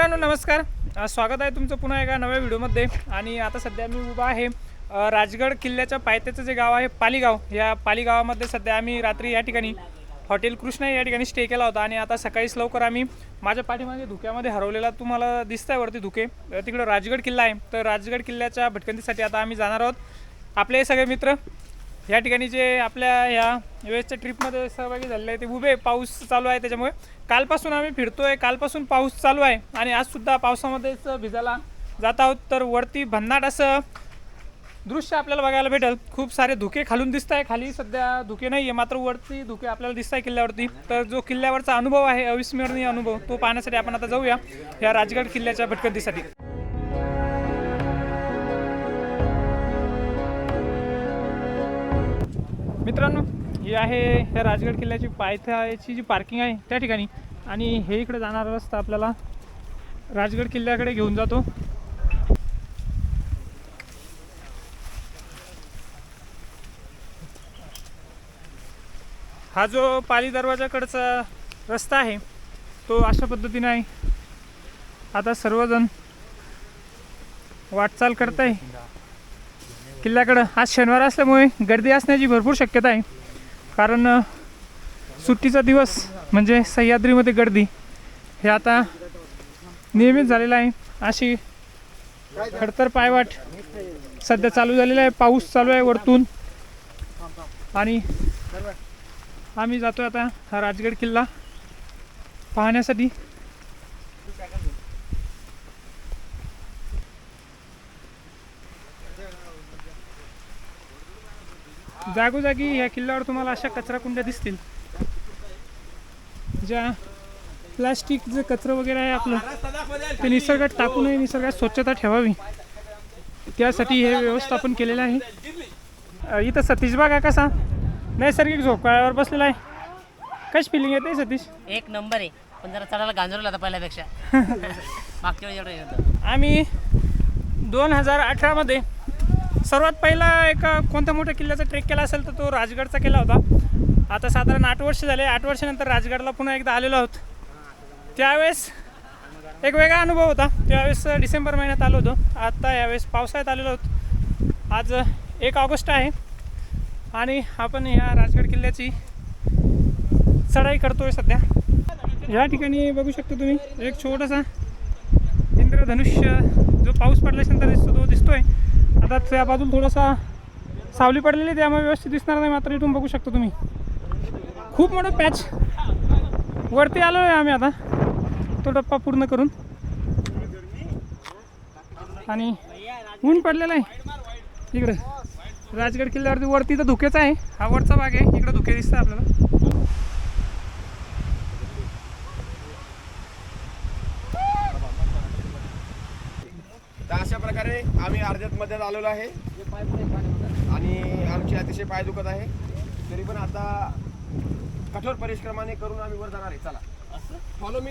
मित्रांनो नमस्कार, स्वागत आहे तुमचं पुन्हा एका नव्या व्हिडिओमध्ये। आणि आता सध्या मी उभा आहे राजगड किल्ल्याच्या पायथ्याचं जे गाव आहे पालीगाव, या पालीगावामध्ये सध्या आम्ही रात्री या ठिकाणी हॉटेल कृष्णा या ठिकाणी स्टे केला होता। आणि आता सकाळीच लवकर आम्ही माझ्या पाठीमागे धुक्यामध्ये हरवलेला तुम्हाला दिसतंय वरती धुके, तिकडे राजगड किल्ला आहे। तर राजगड किल्ल्याच्या भटकंतीसाठी आता आम्ही जाणार आहोत। आपले सगळे मित्र या ठिकाणी जे आपल्या या वेळेसच्या ट्रिपमध्ये सहभागी झालेले आहे ते उभे, पाऊस चालू आहे त्याच्यामुळे कालपासून आम्ही फिरतोय, कालपासून पाऊस चालू आहे आणि आज सुद्धा पावसामध्येच भिजायला जात आहोत। तर वरती भन्नाट असं दृश्य आपल्याला बघायला भेटेल। खूप सारे धुके खालून दिसत आहे, खाली सध्या धुके नाही आहे, मात्र वरती धुके आपल्याला दिसत आहे किल्ल्यावरती। तर जो किल्ल्यावरचा अनुभव आहे, अविस्मरणीय अनुभव, तो पाहण्यासाठी आपण आता जाऊया या राजगड किल्ल्याच्या भटकंतीसाठी। मित्रांनो, ही आहे ह्या राजगड किल्ल्याची पायथ्याची जी पार्किंग आहे त्या ठिकाणी, आणि हे इकडे जाणारा रस्ता आपल्याला राजगड किल्ल्याकडे घेऊन जातो। हा जो पाली दरवाजाकडचा रस्ता आहे तो अशा पद्धतीने आहे। आता सर्वजण वाटचाल करत आहे किल्ल्याकडे। आज शनिवार असल्यामुळे गर्दी असण्याची भरपूर शक्यता आहे, कारण सुट्टीचा दिवस म्हणजे सह्याद्रीमध्ये गर्दी हे आता नियमित झालेलं आहे। अशी खडतर पायवाट सध्या चालू झालेला आहे, पाऊस चालू आहे वरतून, आणि आम्ही जातोय आता हा राजगड किल्ला पाहण्यासाठी। जागोजागी या किल्ल्यावर तुम्हाला अशा कचरा कुंड्या दिसतील, ज्या प्लास्टिक जे कचरा वगैरे आहे आपलं ते निसर्गात टाकू नये, निसर्गात स्वच्छता ठेवावी त्यासाठी हे व्यवस्थापन केलेलं आहे। इथं सतीश बाग आहे, कसा नैसर्गिक झोपाळ्यावर बसलेला आहे। कशी फिलिंग येते सतीश? एक नंबर आहे, पण जरा चढायला गांजरला आता पहिल्यापेक्षा मागच्या वेळी एवढं। आम्ही 2018 मध्ये सर्वात पहिला एक कोणत्या मोठ्या किल्ल्याचा ट्रेक केला असेल तर तो राजगडचा केला होता। आता साधारण 8 वर्ष झाले, 8 वर्षानंतर राजगडला पुन्हा एकदा आलेलो आहोत। त्यावेळेस एक वेगळा अनुभव होता, त्यावेळेस डिसेंबर महिन्यात आलो होतो, आता यावेळेस पावसाळ्यात आलेलो आहोत। आज 1 ऑगस्ट आहे आणि आपण या राजगड किल्ल्याची चढाई करतोय सध्या। या ठिकाणी बघू शकता तुम्ही एक छोटासा इंद्रधनुष्य जो पाऊस पडल्यानंतर दिसतो तो दिसतोय। आता त्या बाजूला थोडासा सावली पडलेली, त्यामुळे व्यवस्थित दिसणार नाही, मात्र इथून बघू शकता तुम्ही खूप मोठा पॅच वरती आलो आहे आम्ही आता तो टप्पा पूर्ण करून, आणि ऊन पडलेलं आहे इकडे राजगड किल्ल्यावरती। वरती तर धुकेच आहे, हा वरचा भाग आहे, इकडे धुके दिसतं आपल्याला। तर अशा प्रकारे आम्ही अर्ध्यात आलेलो आहे आणि आमची अतिशय पाय दुखत आहे, तरी पण आता कठोर परिश्रमाने करून आम्ही वर जाणार आहे। चला फॉलो मी।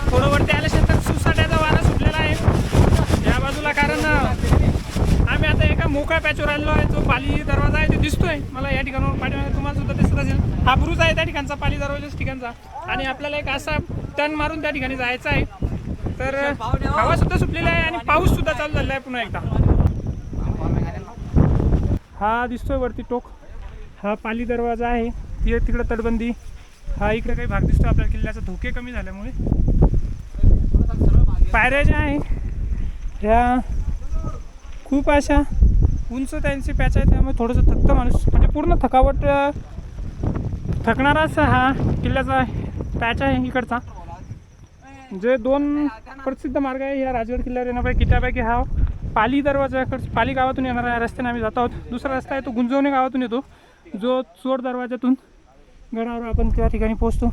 थोडं वरती आल्यानंतर सुसाट्याचा वारा सुटलेला आहे या बाजूला, कारण आम्ही आता एका मोकळ्या पॅचवर आलेलो आहे। जो पाली दरवाजा आहे तो दिसतोय मला या ठिकाणावर, पाठीमागे तुम्हाला सुद्धा दिसत असेल, हा बुरुज आहे त्या ठिकाणचा, पाली दरवाजाच्या ठिकाणचा, आणि आपल्याला एक असा टर्न मारून त्या ठिकाणी जायचं आहे। तर हवा सुद्धा सुटलेला आहे आणि पाऊस सुद्धा चालू झालेला आहे पुन्हा एकदा। हा दिसतोय वरती टोक, हा पाली दरवाजा आहे, तिकडे तटबंदी, हा इकडे काही भाग दिसतो आपल्या किल्ल्याचा धोके कमी झाल्यामुळे। पायऱ्या ज्या आहे ह्या खूप अशा उंच त्यांची पॅच आहे, त्यामुळे थोडंसं थकतं माणूस, म्हणजे पूर्ण थकावट थकणाराच हा किल्ल्याचा पॅच आहे इकडचा। जे 2 प्रसिद्ध मार्ग आहे या राजगड किल्ल्यावर येण्यापैकी, त्यापैकी हा पाली दरवाजाकडे पाली गावातून येणारा या रस्त्याने आम्ही जात आहोत। दुसरा रस्ता आहे तो गुंजवणे गावातून येतो, जो चोर दरवाजातून गडावर आपण त्या ठिकाणी पोहोचतो।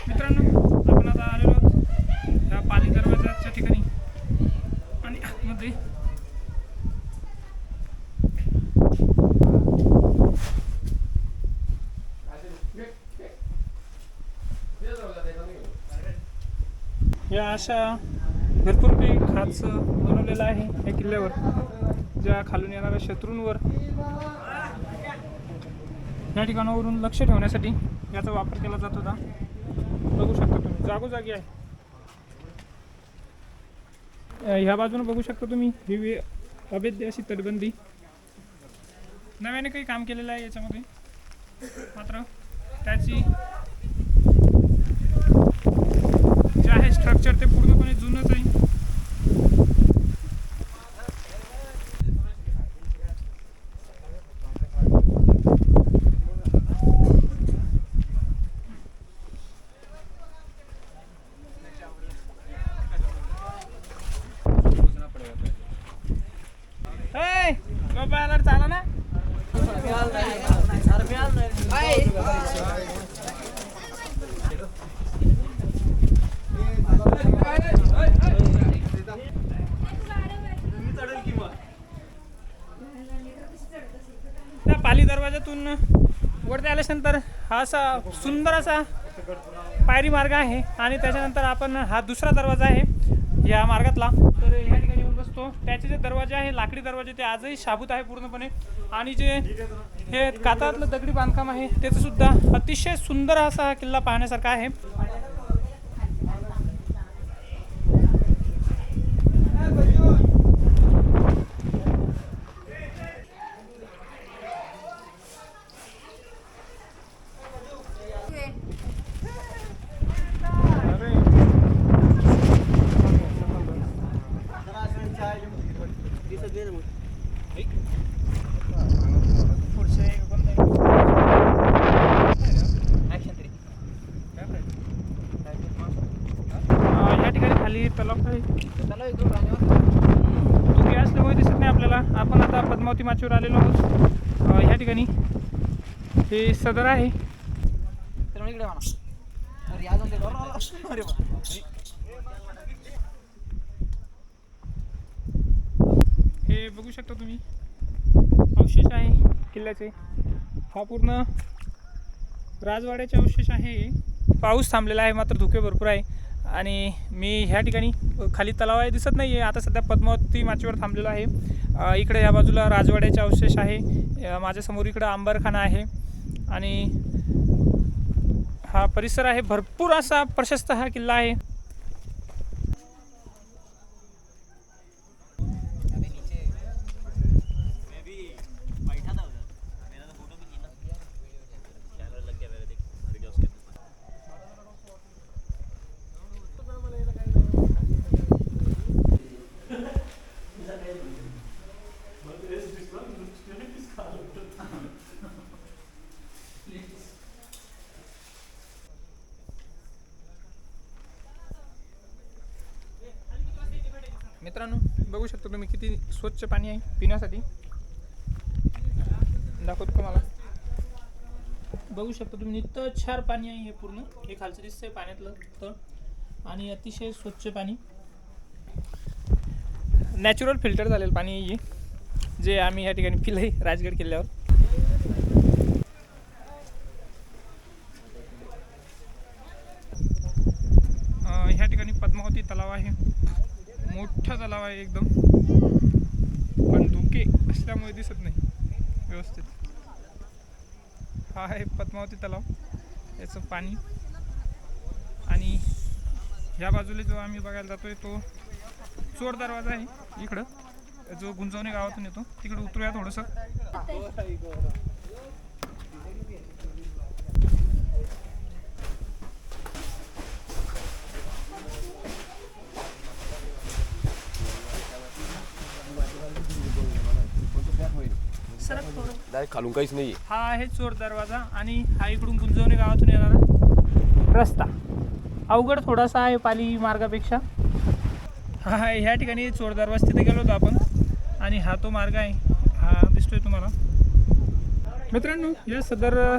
मित्रांनो, आपण आता आलेलो आहोत या पाली दरवाजाच्या ठिकाणी, आणि आतमध्ये या अशा भरपूर काही खाच बनवलेला आहे या किल्ल्यावर, ज्या खालून येणाऱ्या शत्रूंवर या ठिकाणावरून लक्ष ठेवण्यासाठी याचा वापर केला जात होता. बघू शकता तुम्ही जागोजागी आहे. ह्या बाजूने बघू शकता तुम्ही ही अभेद्य अशी तटबंदी. नव्याने काही काम केलेलं आहे याच्यामध्ये, मात्र त्याची जे आहे स्ट्रक्चर ते पूर्णपणे जुनंच आहे. चाला ना त्या पाली दरवाजातून वरती आल्यानंतर हा असा सुंदर असा पायरी मार्ग आहे आणि त्याच्यानंतर आपण हा दुसरा दरवाजा आहे या मार्गातला. तर ह्या ठिकाणी येऊन बसतो. त्याचे जे दरवाजे आहे लाकडी दरवाजे ते आजही शाबूत आहे पूर्णपणे, आणि जे हे कातळातलं दगडी बांधकाम आहे त्याचं सुद्धा अतिशय सुंदर असा हा किल्ला पाहण्यासारखा आहे. या ठिकाणी खाली तलाव आहे. धुके असल्यामुळे दिसत नाही आपल्याला. आपण आता पद्मावती माचीवर आलेलो आहोत. ह्या ठिकाणी हे सदर आहे. हे बघू शकता तुम्ही अवशेष आहे किल्ल्याचे. हा पूर्ण राजवाड्याचे अवशेष आहे. पाऊस थांबलेला आहे मात्र धुके भरपूर आहे. आणि मी ह्या ठिकाणी खाली तलाव आहे दिसत नाही आहे. आता सध्या पद्मावती माचीवर थांबलेलो आहे. इकडे या बाजूला राजवाड्याचे अवशेष आहे. माझ्यासमोर इकडं अंबरखाना आहे आणि हा परिसर आहे. भरपूर असा प्रशस्त हा किल्ला आहे. मित्रांनो बघू शकता तुम्ही किती स्वच्छ पाणी आहे पिण्यासाठी. दाखवतो तुम्हाला. बघू शकता तुम्ही नित्य क्षार पाणी आहे हे पूर्ण. हे खालचं दिसतंय पाण्यातलं तळ आणि अतिशय स्वच्छ पाणी, नॅचरल फिल्टर झालेलं पाणी आहे जे आम्ही या ठिकाणी पिलं आहे राजगड किल्ल्यावर. ह्या ठिकाणी पद्मावती तलाव आहे. मोठा तलाव आहे एकदम, पण धुके असल्यामुळे दिसत नाही व्यवस्थित. हा आहे पद्मावती तलाव, याचं पाणी. आणि ह्या बाजूला जो आम्ही बघायला जातोय तो चोर दरवाजा आहे. इकडं जो गुंजवणे गावातून येतो तिकडं उतरूया थोडंसं. डायरेक्ट खालून काहीच नाही. हा आहे चोर दरवाजा आणि हा इकडून गुंजवणे गावातून येणारा रस्ता. अवघड थोडासा आहे पाली मार्गापेक्षा. हा ह्या ठिकाणी चोर दरवाजा तिथे गेलो होतो आपण आणि हा तो मार्ग आहे. हा दिसतोय तुम्हाला. मित्रांनो या सदर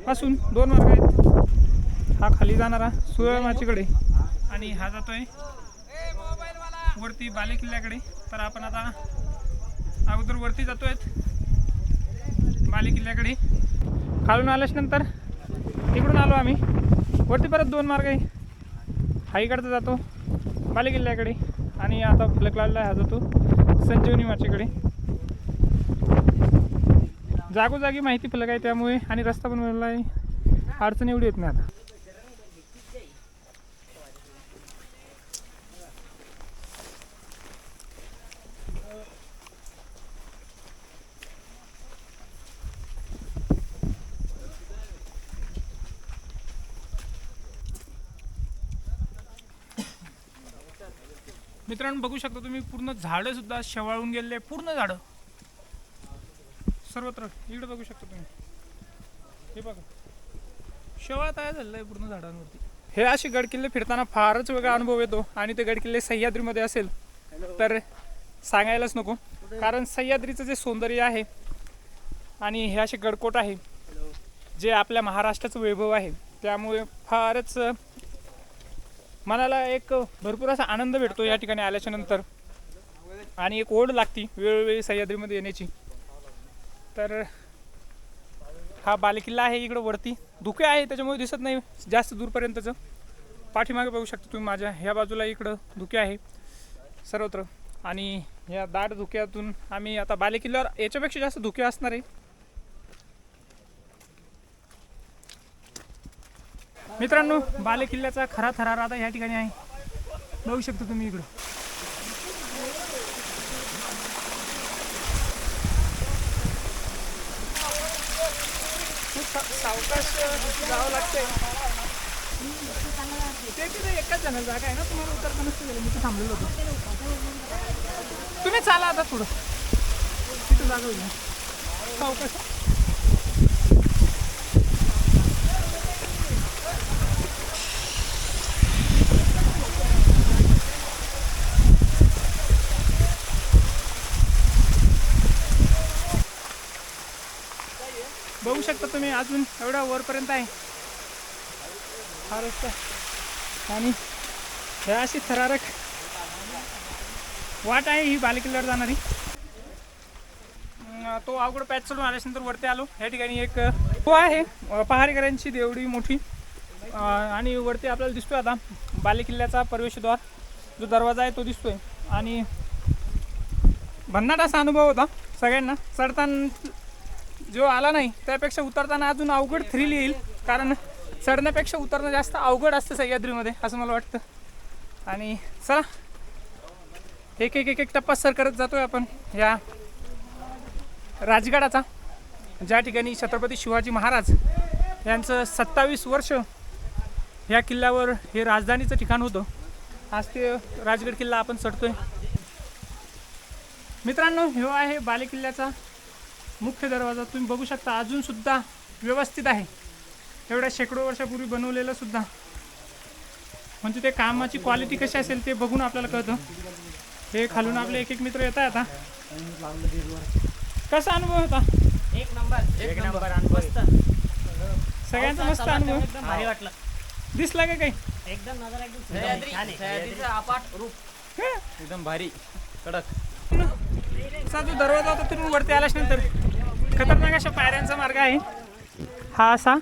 पासून दोन मार्ग आहेत. हा खाली जाणारा सुरळमाचीकडे आणि हा जातोय वरती बाले किल्ल्याकडे. तर आपण आता अगोदर वरती जातोय बाले किल्ल्याकडे. खालून आल्यानंतर तिकडून आलो आम्ही. वरती परत दोन मार्ग आहे. हा इकडचा जातो बालेकिल्ल्याकडे आणि आता फलक लावलेला हा जातो संजीवनी माचेकडे. जागोजागी माहिती फलक आहे त्यामुळे आणि रस्ता पण बनवला आहे, अडचण एवढी येत नाही आता. मित्रांनो बघू शकता तुम्ही पूर्ण झाडं सुद्धा शेवाळून गेलेले, पूर्ण झाडं सर्वत्र. इकडे बघू शकता तुम्ही, हे बघा शेवाळ तयार झालेलं आहे पूर्ण झाडांवरती. हे असे गडकिल्ले फिरताना फारच वेगळा अनुभव येतो आणि ते गडकिल्ले सह्याद्रीमध्ये असेल तर सांगायलाच नको, कारण सह्याद्रीचं जे सौंदर्य आहे आणि हे असे गडकोट आहे जे आपल्या महाराष्ट्राचं वैभव आहे, त्यामुळे फारच मनाला एक भरपूर असा आनंद भेटतो या ठिकाणी आल्याच्या नंतर. आणि एक ओढ लागती वेळोवेळी सह्याद्रीमध्ये येण्याची. तर हा बालेकिल्ला आहे, इकडं वरती धुके आहे त्याच्यामुळे दिसत नाही जास्त दूरपर्यंतचं. पाठीमागे बघू शकता तुम्ही माझ्या ह्या बाजूला इकडं धुके आहे सर्वत्र. आणि या दाट धुक्यातून आम्ही आता बालेकिल्ल्यावर याच्यापेक्षा जास्त धुके असणार आहे. मित्रांनो बालेकिल्ल्याचा खरा थरार आता या ठिकाणी आहे, बघू शकता तुम्ही इकडं. खूप सावकाश जावं लागतंय. ते तिथे एकाच जणाला जागा आहे ना, तुम्हाला उतरता नसतं गेलं, मी तर थांबलेलो होतो. तुम्ही चाला आता थोडं, तिथं जागा होईल सावकाश. बघू शकता तुम्ही अजून एवढा वरपर्यंत आहे हा रस्ता. आणि हे अशी थरारक वाट आहे ही बालेकिल्ल्यावर जाणारी. तो अवघड पॅच चढून आल्यानंतर वरती आलो. या ठिकाणी एक तो आहे पहारेकरांची देवडी मोठी, आणि वरती आपल्याला दिसतोय आता बालेकिल्ल्याचा प्रवेशद्वार जो दरवाजा आहे तो दिसतोय. आणि भन्नाट असा अनुभव होता सगळ्यांना. चढताना जो आला नाही त्यापेक्षा उतरताना अजून अवघड थ्रिल येईल, कारण चढण्यापेक्षा उतरणं जास्त अवघड असतं सह्याद्रीमध्ये असं मला वाटतं. आणि चला एक एक एक एक टप्पा सर करत जातोय आपण या राजगडाचा, ज्या ठिकाणी छत्रपती शिवाजी महाराज यांचं 27 वर्ष ह्या किल्ल्यावर हे राजधानीचं ठिकाण होतं. आज ते राजगड किल्ला आपण चढतोय. मित्रांनो हे आहे बालेकिल्ल्याचा मुख्य दरवाजा. तुम्ही बघू शकता अजून सुद्धा व्यवस्थित आहे, एवढ्या शेकडो वर्षापूर्वी बनवलेलं सुद्धा. म्हणजे ते कामाची क्वालिटी कशी असेल ते बघून आपल्याला कळतं. हे खालून आपले एक एक मित्र येत आहे आता. कसा अनुभव होता? एक नंबर मस्त, सगळ्यांचा मस्त अनुभव. एकदम भारी वाटलं. दिसला का काही? एकदम नजारा एकदम सह्याद्रीचं अपाट रूप एकदम भारी कडक. असा जो दरवाजा होता तिथून वरती आल्याच नंतर खतरनाक अशा पायऱ्यांचा मार्ग आहे हा, असा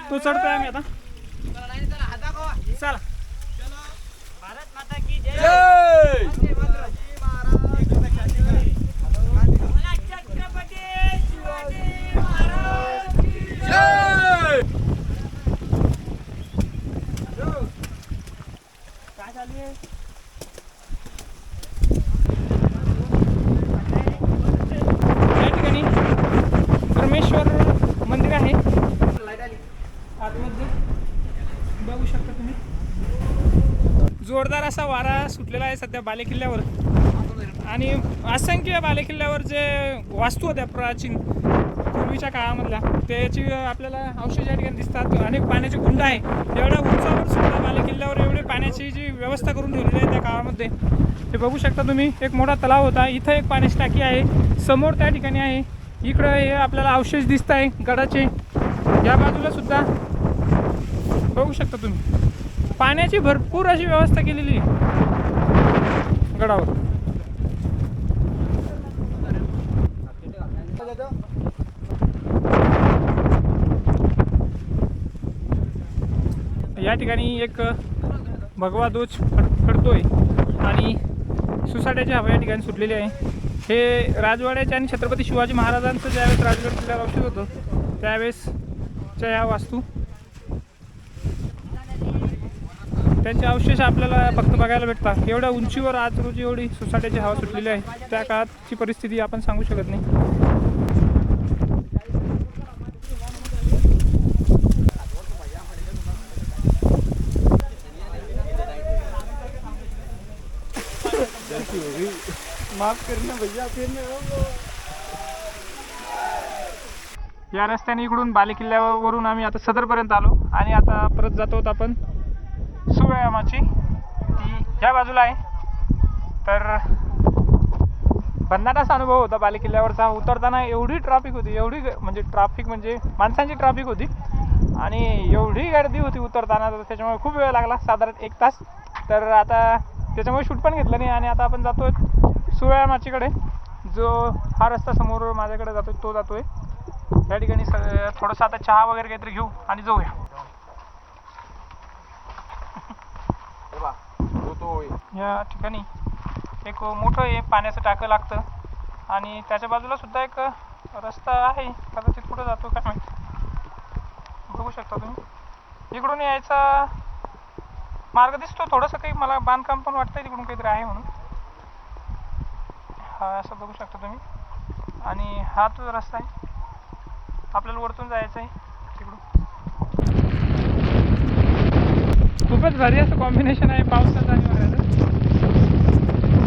तो चढतोय आम्ही आता. चला. भारत माता की जय. काय चालू आहे? या ठिकाणी परमेश्वर मंदिर आहे आतमध्ये, बघू शकता तुम्ही. जोरदार असा वारा सुटलेला आहे सध्या बालेकिल्ल्यावर. आणि असंख्य बालेकिल्ल्यावर जे वास्तू होत्या प्राचीन पूर्वीच्या काळामधल्या त्याची आपल्याला अवशेष या ठिकाणी दिसतात. अनेक पाण्याचे कुंड आहे, एवढ्या उंचावर सुद्धा बालेकिल्ल्यावर एवढे पाण्याची जी व्यवस्था करून ठेवलेली आहे त्या काळामध्ये ते बघू शकता तुम्ही. एक मोठा तलाव होता, इथं एक पाण्याची टाकी आहे समोर त्या ठिकाणी आहे. इकडं हे आपल्याला अवशेष दिसत आहे गडाचे. या बाजूला सुद्धा बघू शकता तुम्ही पाण्याची भरपूर अशी व्यवस्था केलेली आहे गडावर. या ठिकाणी एक भगवा ध्वज फडतोय आणि सुसाट्याची हवा या ठिकाणी सुटलेली आहे. हे राजवाड्याचे आणि छत्रपती शिवाजी महाराजांचं ज्यावेळेस राजगड किल्ल्यावर अवशेष होतं त्यावेळेसच्या ह्या वास्तू, त्यांचे अवशेष आपल्याला फक्त बघायला भेटतात. एवढ्या उंचीवर आज रोजी एवढी सुसाट्याची हवा सुटलेली आहे. त्या काळातची परिस्थिती आपण सांगू शकत नाही. माफ करना भैया. या रस्त्याने इकडून बाले किल्ल्यावरून आम्ही आता सदरपर्यंत आलो आणि आता परत जातो आपण सुव्यायामाची ती ह्या बाजूला आहे. तर भन्नाटाचा अनुभव होता बाले किल्ल्यावरचा. उतरताना एवढी ट्रॅफिक होती, एवढी म्हणजे ट्रॅफिक म्हणजे माणसांची ट्रॅफिक होती आणि एवढी गर्दी होती उतरताना, तर त्याच्यामुळे खूप वेळ लागला, साधारण 1 तास. तर आता त्याच्यामुळे शूट पण घेतलं नाही आणि आता आपण जातोय सुव्यायामाचीकडे. जो हा रस्ता समोर माझ्याकडे जातोय तो जातोय. या ठिकाणी थोडंसं आता चहा वगैरे काहीतरी घेऊ आणि जाऊया. या ठिकाणी एक मोठं हे पाण्याचं टाकं लागतं आणि त्याच्या बाजूला सुद्धा एक रस्ता आहे. कदाचित कुठं जातो काय माहिती, बघू शकता तुम्ही. इकडून यायचा मार्ग दिसतो थोडंसं, काही मला बांधकाम पण वाटतंय तिकडून काहीतरी आहे म्हणून. हा असं बघू शकता तुम्ही. आणि हा तो रस्ता आहे, आपल्याला वरतून जायचं आहे तिकडून. खूपच भारी असं कॉम्बिनेशन आहे पावसाचं आणि वाऱ्याचं.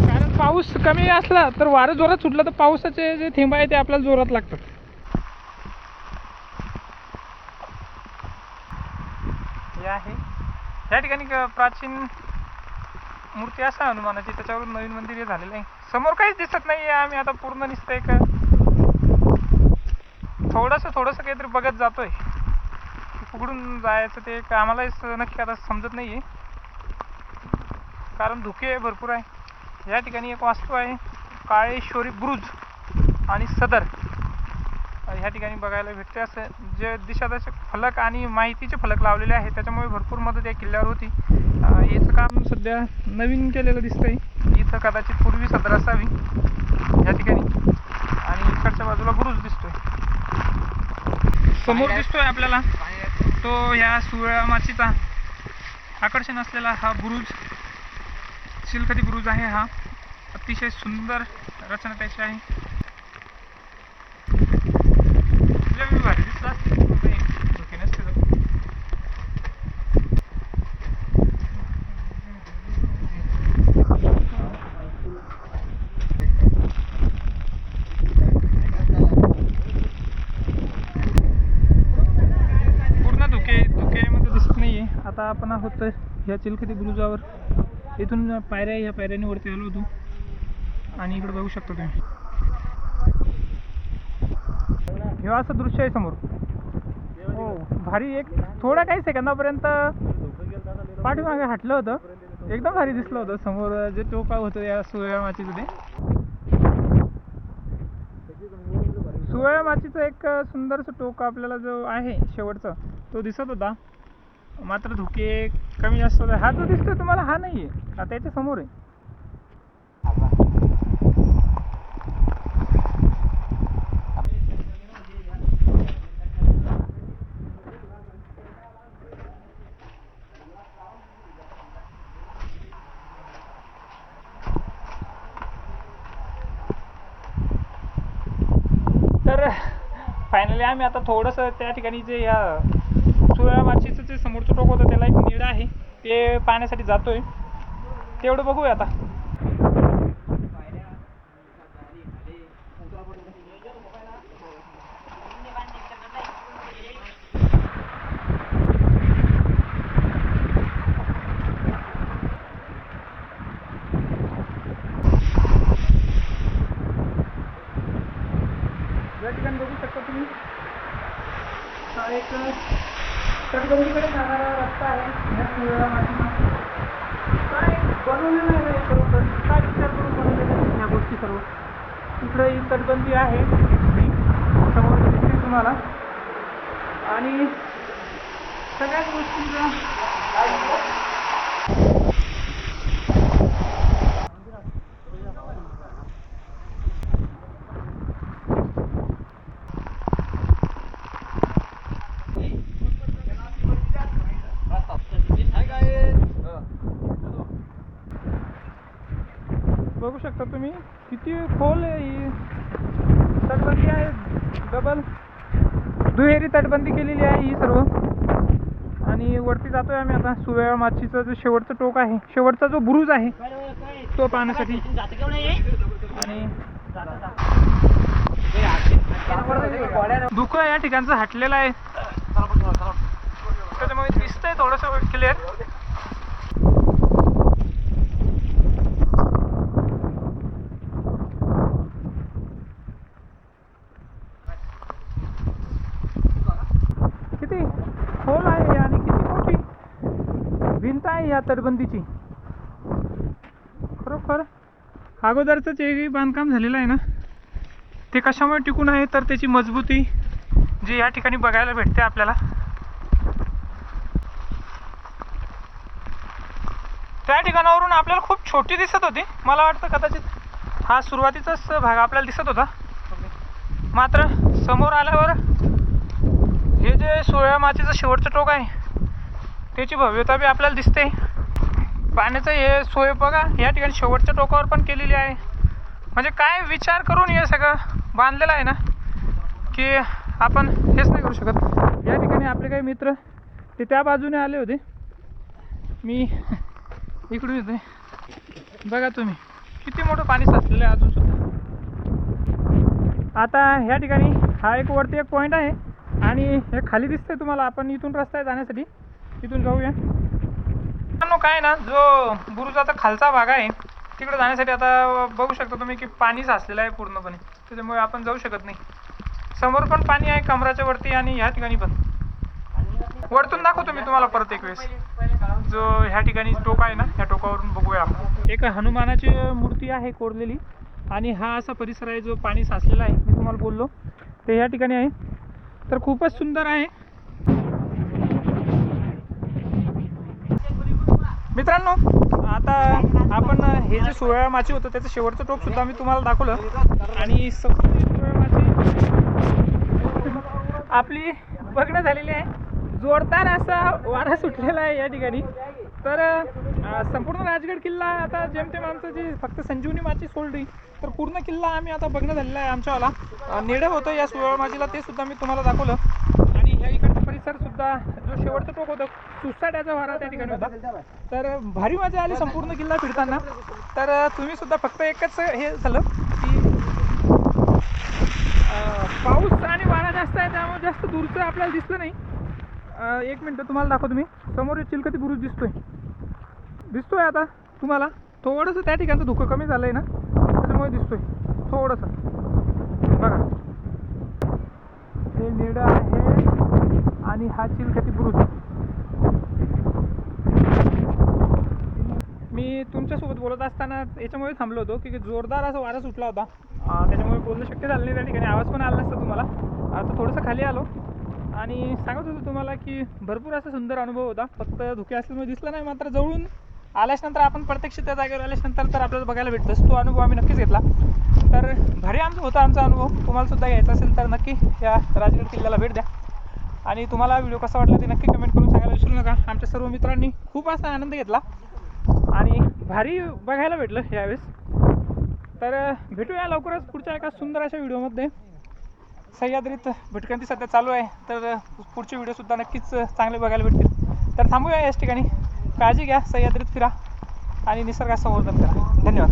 कारण पाऊस कमी असला तर वारं जोरात सुटलं तर पावसाचे जे थेंब आहे ते आपल्याला जोरात लागतात. हे आहे या ठिकाणी प्राचीन मूर्ती असं हनुमानाची, त्याच्यावरून नवीन मंदिर हे झालेलं आहे. समोर काहीच दिसत नाही आहे. आम्ही आता पूर्ण नुसतं एक थोडंसं काहीतरी बघत जातोय. कुठून जायचं ते आम्हालाच नक्की आता समजत नाही आहे, कारण धुके भरपूर आहे. या ठिकाणी एक वास्तू आहे काळेश्वरी बुरुज आणि सदर, ह्या ठिकाणी बघायला भेटते. असं जे दिशादर्शक फलक आणि माहितीचे फलक लावलेले आहे, त्याच्यामुळे भरपूर मदत या किल्ल्यावर होती. याचं काम सध्या नवीन केलेलं दिसतंय. इथं कदाचित पूर्वी सदर असावी या ठिकाणी. आणि इकडच्या बाजूला बुरुज दिसतोय, समोर दिसतोय आपल्याला तो ह्या सुव्यायामाचीचा आकर्षण असलेला हा बुरुज, चिलखती बुरुज आहे. हा अतिशय सुंदर रचना त्याची आहे. भारी दिसला धोके नसते. पूर्ण धुक्यामध्ये दिसत नाहीये. आता आपण आहोत ह्या चिलखती बुरुजावर. इथून पायऱ्या, ह्या पायऱ्याने वरती आलो होतो आणि इकडे बघू शकता तुम्ही. हे असं दृश्य आहे समोर. हो भारी. एक थोड्या काही सेकंदापर्यंत पाठीमागे हटलं होतं, एकदम भारी दिसलं होतं. समोर जे टोका होतं या सुव्यायामाचीचं, ते सुव्यायामाचीचं एक सुंदरसं टोक आपल्याला जो आहे शेवटचा तो दिसत होता. मात्र धुके कमी जास्त होते. हा जो दिसतोय तुम्हाला हा नाही आहे, हा त्याच्या समोर आहे. तर फायनली आम्ही आता थोडंसं त्या ठिकाणी जे ह्या सुव्यायामाचीचं जे समोरचं टोक होतं त्याला एक निळं आहे ते पाहण्यासाठी जातोय. तेवढं बघूया आता. या ठिकाणी बघू शकता तुम्ही, हा एक तटबंदीकडे जाणारा रस्ता आहे. ह्या सुव्यायामाचीचा काय बनवलेलं आहे बरोबर, काय विचार करून बनवलेलं आहे ह्या गोष्टी सर्व. इकडे ही तटबंदी आहे समोर दिसते तुम्हाला आणि सगळ्याच गोष्टींचा बघू शकता तुम्ही किती खोल आहे ही तटबंदी आहे. डबल दुहेरी तटबंदी केलेली आहे ही सर्व. आणि वरती जातोय आम्ही आता सुव्या माचीचं जो शेवटचं टोक आहे, शेवटचा जो बुरुज आहे तो पाहण्यासाठी. आणि धुकं या ठिकाणचं हटलेलं आहे, त्याच्यामुळे दिसतंय थोडंसं क्लिअर. किती खोल आहे आणि किती मोठी भिंत आहे या तटबंदीची. खरोखर अगोदरचं जे बांधकाम झालेलं आहे ना ते कशामुळे टिकून आहे तर त्याची मजबूती जी या ठिकाणी बघायला भेटते आपल्याला. त्या ठिकाणावरून आपल्याला खूप छोटी दिसत होती. मला वाटतं कदाचित हा सुरुवातीचाच भाग आपल्याला दिसत होता, मात्र समोर आल्यावर हे जे सोया माचीचं शेवटचं टोक आहे त्याची भव्यता बी आपल्याला दिसते. पाण्याचं हे सोय बघा या ठिकाणी शेवटच्या टोकावर पण केलेली आहे. म्हणजे काय विचार करून हे सगळं बांधलेलं आहे ना की आपण हेच नाही करू शकत. या ठिकाणी आपले काही मित्र ते त्या बाजूने आले होते, मी इकडून येते. बघा तुम्ही किती मोठं पाणी साचलेलं आहे अजून सुद्धा. आता ह्या ठिकाणी हा एक वरती एक पॉईंट आहे आणि हे खाली दिसतंय तुम्हाला. आपण इथून रस्ता आहे जाण्यासाठी, इथून जाऊया. काय ना जो बुरुजाचा खालचा भाग आहे तिकडे जाण्यासाठी आता बघू शकता तुम्ही की पाणी साचलेलं आहे पूर्णपणे, त्याच्यामुळे आपण जाऊ शकत नाही. समोर पण पाणी आहे कमराच्या वरती आणि ह्या ठिकाणी पण. वरतून दाखवतो मी तुम्हाला परत एक वेळेस. जो ह्या ठिकाणी टोक आहे ना ह्या टोकावरून बघूया आपण. एक हनुमानाची मूर्ती आहे कोरलेली आणि हा असा परिसर आहे जो पाणी साचलेला आहे मी तुम्हाला बोललो ते ह्या ठिकाणी आहे. तर खूपच सुंदर आहे मित्रांनो. आता आपण हे जे सोया माची होतं त्याचं शेवटचं टोक सुद्धा मी तुम्हाला दाखवलं आणि सखोल सोया माची आपली बघणं झालेली आहे. जोरदार असा वारा सुटलेला आहे या ठिकाणी. तर संपूर्ण राजगड किल्ला आता जेमतेम आमचं जे फक्त संजीवनी माची सोडली तर पूर्ण किल्ला आम्ही आता बघणं झालेला आहे. आमच्यावाला नेडं होतं या सोया माचीला ते सुद्धा मी तुम्हाला दाखवलं. आणि ह्या इकडचा परिसर सुद्धा जो शेवटचं टोक होतं सुसाट्याचा वारा त्या ठिकाणी होता. तर भारी मजा आली संपूर्ण किल्ला फिरताना. तर तुम्ही सुद्धा फक्त एकच हे झालं की पाऊस आणि वारा जास्त आहे त्यामुळे जास्त दूरचं आपल्याला दिसलं नाही. एक मिनटं तुम्हाला दाखवतो मी. समोर चिलकती बुरुज दिसतोय आता तुम्हाला. थोडंसं त्या ठिकाणचं धुकं कमी झालं आहे ना त्याच्यामुळे दिसतोय थोडंसं. बघा हे नेडं आहे आणि हा चिलकती बुरुज. मी तुमच्यासोबत बोलत असताना याच्यामुळे थांबलो होतो की जोरदार असा वारा सुटला होता, त्याच्यामुळे बोलणं शक्य झालं नाही त्या ठिकाणी. आवाज पण आला नसता तुम्हाला. आता थोडंसं खाली आलो आणि सांगत होतो तुम्हाला की भरपूर असा सुंदर अनुभव होता. फक्त धुके असल्यामुळे दिसला नाही, मात्र जवळून आल्याच्यानंतर आपण प्रत्यक्ष त्या जागेवर आल्याच्यानंतर तर आपल्याला बघायला भेटतंच. तो अनुभव आम्ही नक्कीच घेतला. तर भारी होता आमचा अनुभव. तुम्हाला सुद्धा घ्यायचा असेल तर नक्की या राजगड किल्ल्याला भेट द्या. आणि तुम्हाला व्हिडिओ कसा वाटला ते नक्की कमेंट करून सांगायला विसरू नका. आमच्या सर्व मित्रांनी खूप असा आनंद घेतला आणि भारी बघायला भेटलं यावेळेस. तर भेटूया लवकरच पुढच्या एका सुंदर अशा व्हिडिओमध्ये. सह्याद्रीत भटकंती सध्या चालू आहे तर पुढचे व्हिडिओसुद्धा नक्कीच चांगले बघायला भेटतील. तर थांबूया याच ठिकाणी. काळजी घ्या, सह्याद्रीत फिरा आणि निसर्गाचं संवर्धन करा. धन्यवाद.